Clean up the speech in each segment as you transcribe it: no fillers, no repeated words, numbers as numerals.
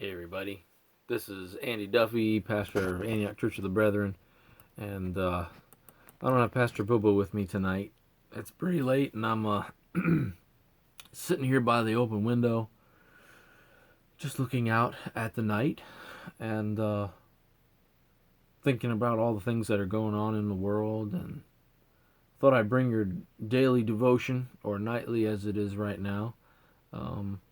Hey everybody, this is Andy Duffey, pastor of Antioch Church of the Brethren, and I don't have Pastor Bobo with me tonight. It's pretty late, and I'm sitting here by the open window, just looking out at the night, and thinking about all the things that are going on in the world, and thought I'd bring your daily devotion, or nightly as it is right now. Um,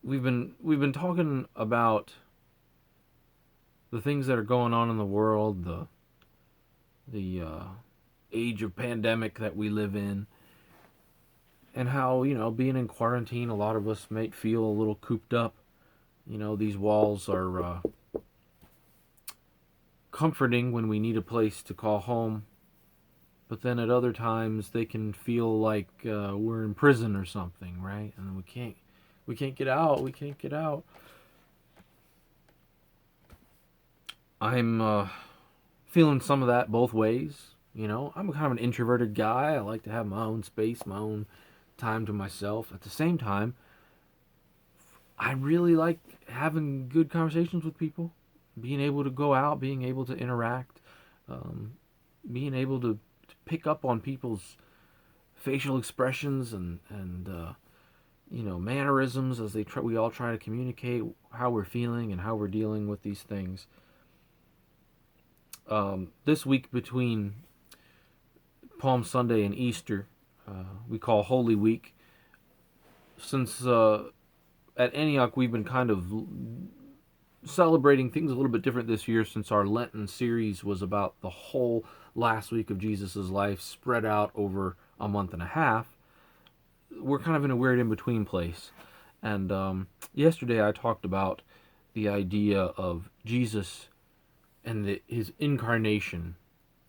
we've been talking about the things that are going on in the world, the age of pandemic that we live in, and how being in quarantine, a lot of us might feel a little cooped up. These walls are comforting when we need a place to call home, but then at other times they can feel like we're in prison or something, right? And we can't get out. We can't get out. I'm feeling some of that both ways. I'm kind of an introverted guy. I like to have my own space, my own time to myself. At the same time, I really like having good conversations with people, being able to go out, being able to interact, um, being able to pick up on people's facial expressions and mannerisms as we all try to communicate how we're feeling and how we're dealing with these things. This week between Palm Sunday and Easter, we call Holy Week. Since at Antioch we've been kind of celebrating things a little bit different this year, since our Lenten series was about the whole last week of Jesus' life spread out over a month and a half. We're kind of in a weird in-between place. And yesterday I talked about the idea of Jesus and his incarnation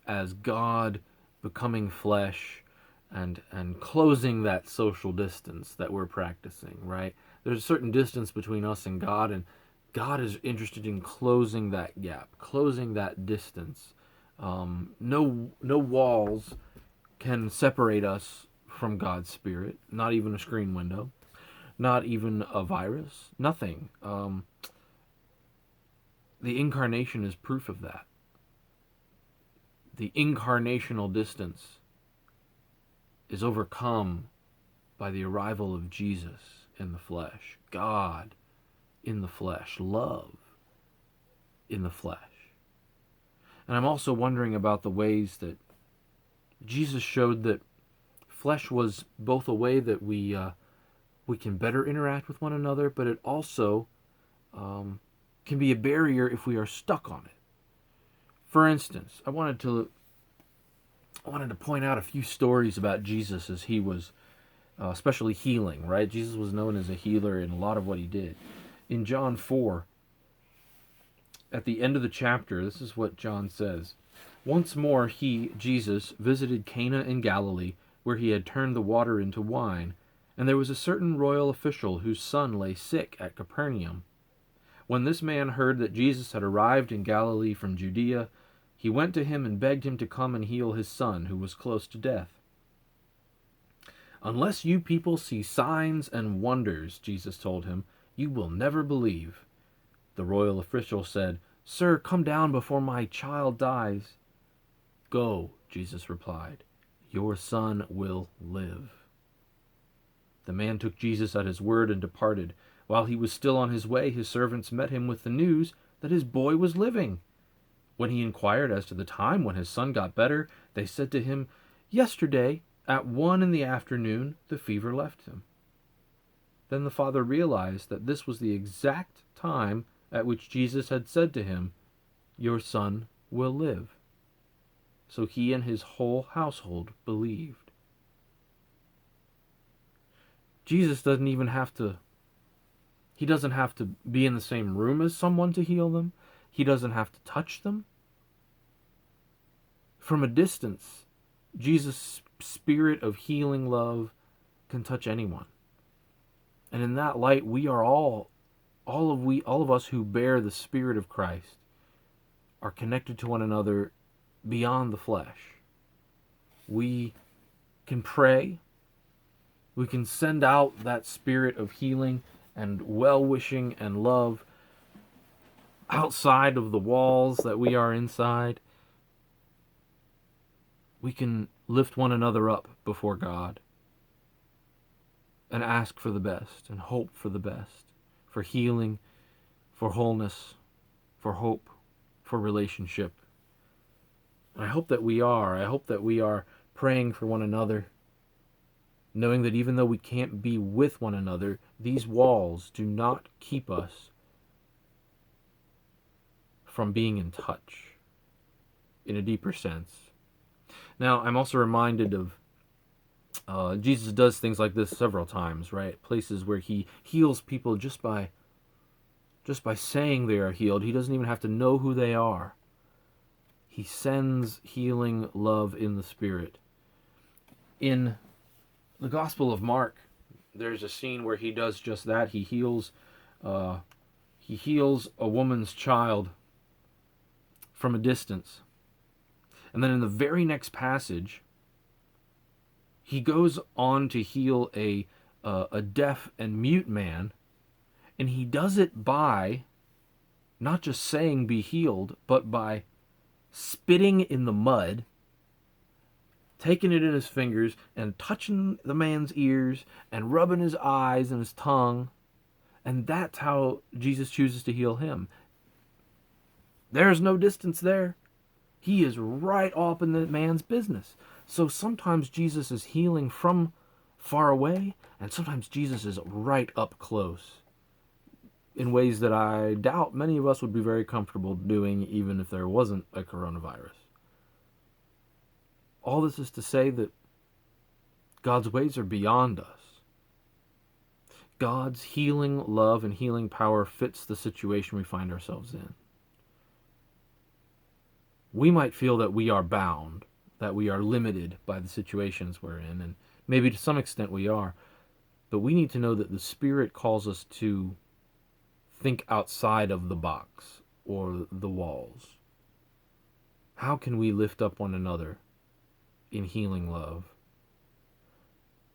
as God becoming flesh and closing that social distance that we're practicing, right? There's a certain distance between us and God is interested in closing that gap, closing that distance. No walls can separate us from God's Spirit, not even a screen window, not even a virus, nothing. The incarnation is proof of that. The incarnational distance is overcome by the arrival of Jesus in the flesh, God in the flesh, love in the flesh. And I'm also wondering about the ways that Jesus showed that flesh was both a way that we can better interact with one another, but it also can be a barrier if we are stuck on it. For instance, I wanted to point out a few stories about Jesus as he was especially healing, right? Jesus was known as a healer in a lot of what he did. In John 4, at the end of the chapter, this is what John says. Once more he, Jesus, visited Cana in Galilee, where he had turned the water into wine, and there was a certain royal official whose son lay sick at Capernaum. When this man heard that Jesus had arrived in Galilee from Judea, he went to him and begged him to come and heal his son, who was close to death. Unless you people see signs and wonders, Jesus told him, you will never believe. The royal official said, Sir, come down before my child dies. Go, Jesus replied. Your son will live. The man took Jesus at his word and departed. While he was still on his way, his servants met him with the news that his boy was living. When he inquired as to the time when his son got better, they said to him, Yesterday, at 1 in the afternoon, the fever left him. Then the father realized that this was the exact time at which Jesus had said to him, Your son will live. So he and his whole household believed. Jesus doesn't have to be in the same room as someone to heal them. He doesn't have to touch them. From a distance, Jesus' spirit of healing love can touch anyone. And in that light, we are all of us who bear the Spirit of Christ are connected to one another beyond the flesh. We can pray. We can send out that spirit of healing and well-wishing and love outside of the walls that we are inside, we can lift one another up before God and ask for the best and hope for the best, for healing, for wholeness, for hope, for relationship. And I hope that we are. I hope that we are praying for one another, knowing that even though we can't be with one another, these walls do not keep us from being in touch in a deeper sense. Now, I'm also reminded of Jesus does things like this several times, right? Places where he heals people just by saying they are healed. He doesn't even have to know who they are. He sends healing love in the Spirit. In the Gospel of Mark, there's a scene where he does just that. He heals a woman's child from a distance. And then in the very next passage, he goes on to heal a deaf and mute man, and he does it by not just saying be healed, but by spitting in the mud, taking it in his fingers and touching the man's ears and rubbing his eyes and his tongue. And that's how Jesus chooses to heal him. There's no distance there. He is right up in the man's business. So sometimes Jesus is healing from far away, and sometimes Jesus is right up close in ways that I doubt many of us would be very comfortable doing even if there wasn't a coronavirus. All this is to say that God's ways are beyond us. God's healing love and healing power fits the situation we find ourselves in. We might feel that we are bound, that we are limited by the situations we're in, and maybe to some extent we are, but we need to know that the Spirit calls us to think outside of the box or the walls. How can we lift up one another in healing love?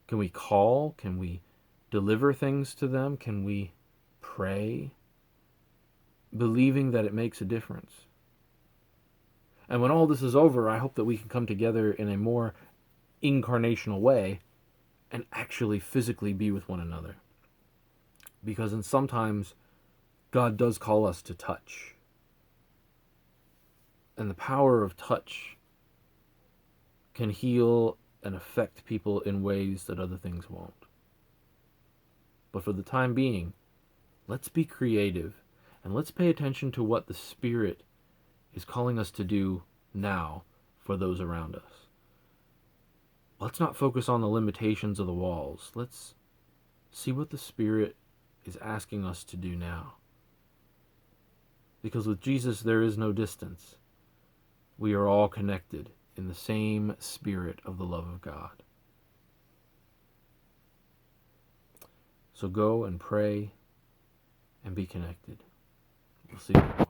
Can we call? Can we deliver things to them? Can we pray, believing that it makes a difference? And when all this is over, I hope that we can come together in a more incarnational way and actually physically be with one another. Because sometimes God does call us to touch. And the power of touch can heal and affect people in ways that other things won't. But for the time being, let's be creative and let's pay attention to what the Spirit is calling us to do now for those around us. Let's not focus on the limitations of the walls. Let's see what the Spirit is asking us to do now. Because with Jesus, there is no distance. We are all connected in the same spirit of the love of God. So go and pray and be connected. We'll see you.